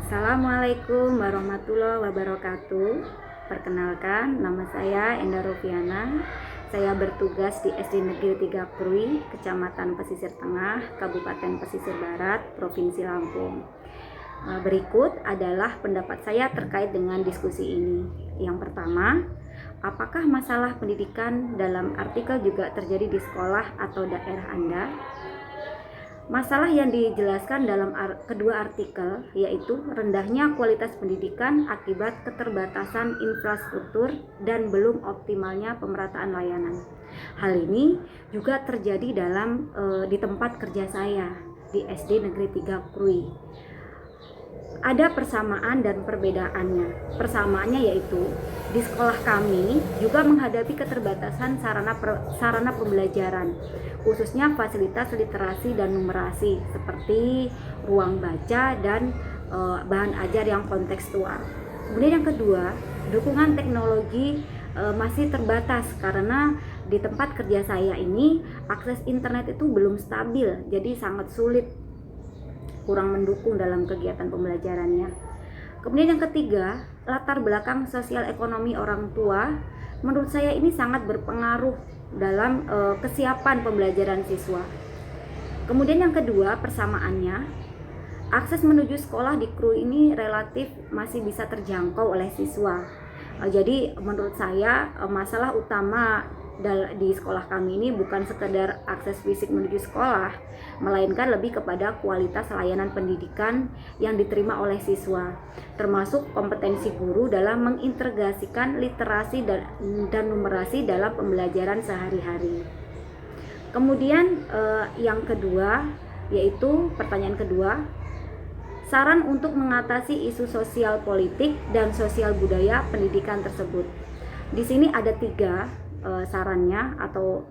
Assalamualaikum warahmatullahi wabarakatuh. Perkenalkan, nama saya Enda Rofiana. Saya bertugas di SD Negeri 3 Krui, Kecamatan Pesisir Tengah, Kabupaten Pesisir Barat, Provinsi Lampung. Berikut adalah pendapat saya terkait dengan diskusi ini. Yang pertama, apakah masalah pendidikan dalam artikel juga terjadi di sekolah atau daerah Anda? Masalah yang dijelaskan dalam kedua artikel yaitu rendahnya kualitas pendidikan akibat keterbatasan infrastruktur dan belum optimalnya pemerataan layanan. Hal ini juga terjadi di tempat kerja saya di SD Negeri 3 Krui. Ada persamaan dan perbedaannya. Persamaannya yaitu di sekolah kami juga menghadapi keterbatasan sarana pembelajaran, khususnya fasilitas literasi dan numerasi seperti ruang baca dan bahan ajar yang kontekstual. Kemudian yang kedua, dukungan teknologi masih terbatas karena di tempat kerja saya ini akses internet itu belum stabil, jadi sangat sulit, kurang mendukung dalam kegiatan pembelajarannya. Kemudian yang ketiga, latar belakang sosial ekonomi orang tua menurut saya ini sangat berpengaruh dalam kesiapan pembelajaran siswa. Kemudian yang kedua, persamaannya, akses menuju sekolah di Krui ini relatif masih bisa terjangkau oleh siswa. Jadi menurut saya masalah utama di sekolah kami ini bukan sekedar akses fisik menuju sekolah, melainkan lebih kepada kualitas layanan pendidikan yang diterima oleh siswa, termasuk kompetensi guru dalam mengintegrasikan literasi dan numerasi dalam pembelajaran sehari-hari. Kemudian yang kedua, yaitu pertanyaan kedua, saran untuk mengatasi isu sosial politik dan sosial budaya pendidikan tersebut. Di sini ada 3 sarannya atau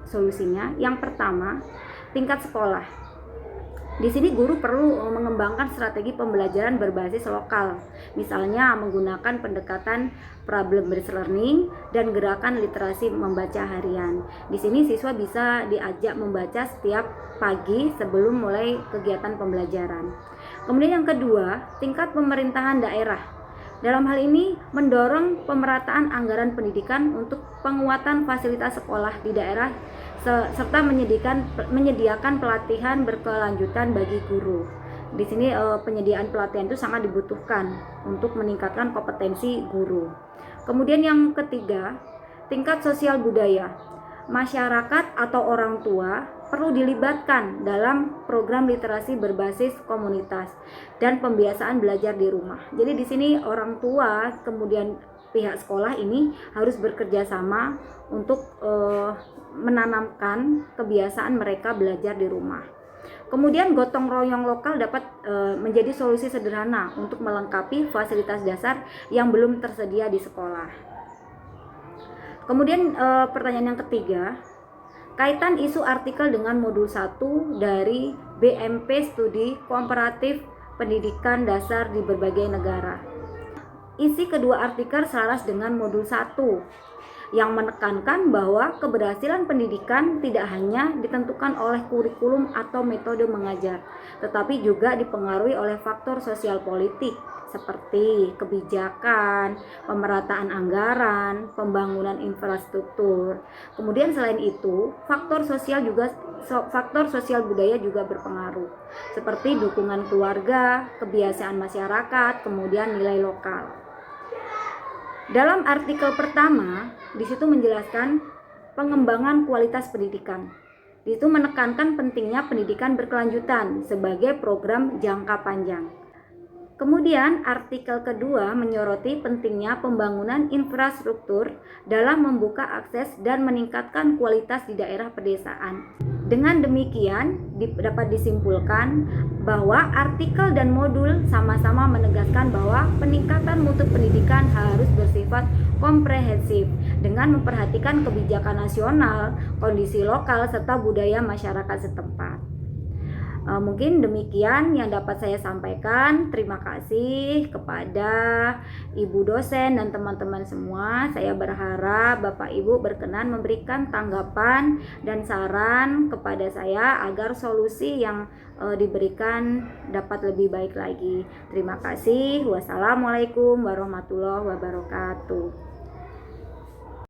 solusinya. Yang pertama, tingkat sekolah. Di sini guru perlu mengembangkan strategi pembelajaran berbasis lokal, misalnya menggunakan pendekatan problem based learning dan gerakan literasi membaca harian. Di sini siswa bisa diajak membaca setiap pagi sebelum mulai kegiatan pembelajaran. Kemudian yang kedua, tingkat pemerintahan daerah. Dalam hal ini mendorong pemerataan anggaran pendidikan untuk penguatan fasilitas sekolah di daerah serta menyediakan pelatihan berkelanjutan bagi guru. Di sini penyediaan pelatihan itu sangat dibutuhkan untuk meningkatkan kompetensi guru. Kemudian yang ketiga, tingkat sosial budaya. Masyarakat atau orang tua perlu dilibatkan dalam program literasi berbasis komunitas dan pembiasaan belajar di rumah. Jadi di sini orang tua kemudian pihak sekolah ini harus bekerja sama untuk menanamkan kebiasaan mereka belajar di rumah. Kemudian gotong royong lokal dapat menjadi solusi sederhana untuk melengkapi fasilitas dasar yang belum tersedia di sekolah. Kemudian pertanyaan yang ketiga, kaitan isu artikel dengan modul 1 dari BMP Studi Komparatif Pendidikan Dasar di berbagai negara. Isi kedua artikel selaras dengan modul 1 yang menekankan bahwa keberhasilan pendidikan tidak hanya ditentukan oleh kurikulum atau metode mengajar, tetapi juga dipengaruhi oleh faktor sosial politik seperti kebijakan, pemerataan anggaran, pembangunan infrastruktur. Kemudian selain itu, faktor sosial budaya juga berpengaruh, seperti dukungan keluarga, kebiasaan masyarakat, kemudian nilai lokal. Dalam artikel pertama, di situ menjelaskan pengembangan kualitas pendidikan. Di situ menekankan pentingnya pendidikan berkelanjutan sebagai program jangka panjang. Kemudian artikel kedua menyoroti pentingnya pembangunan infrastruktur dalam membuka akses dan meningkatkan kualitas di daerah pedesaan. Dengan demikian dapat disimpulkan bahwa artikel dan modul sama-sama menegaskan bahwa peningkatan mutu pendidikan harus bersifat komprehensif dengan memperhatikan kebijakan nasional, kondisi lokal, serta budaya masyarakat setempat. Mungkin demikian yang dapat saya sampaikan. Terima kasih kepada Ibu dosen dan teman-teman semua. Saya berharap Bapak Ibu berkenan memberikan tanggapan dan saran kepada saya agar solusi yang diberikan dapat lebih baik lagi. Terima kasih. Wassalamualaikum warahmatullahi wabarakatuh.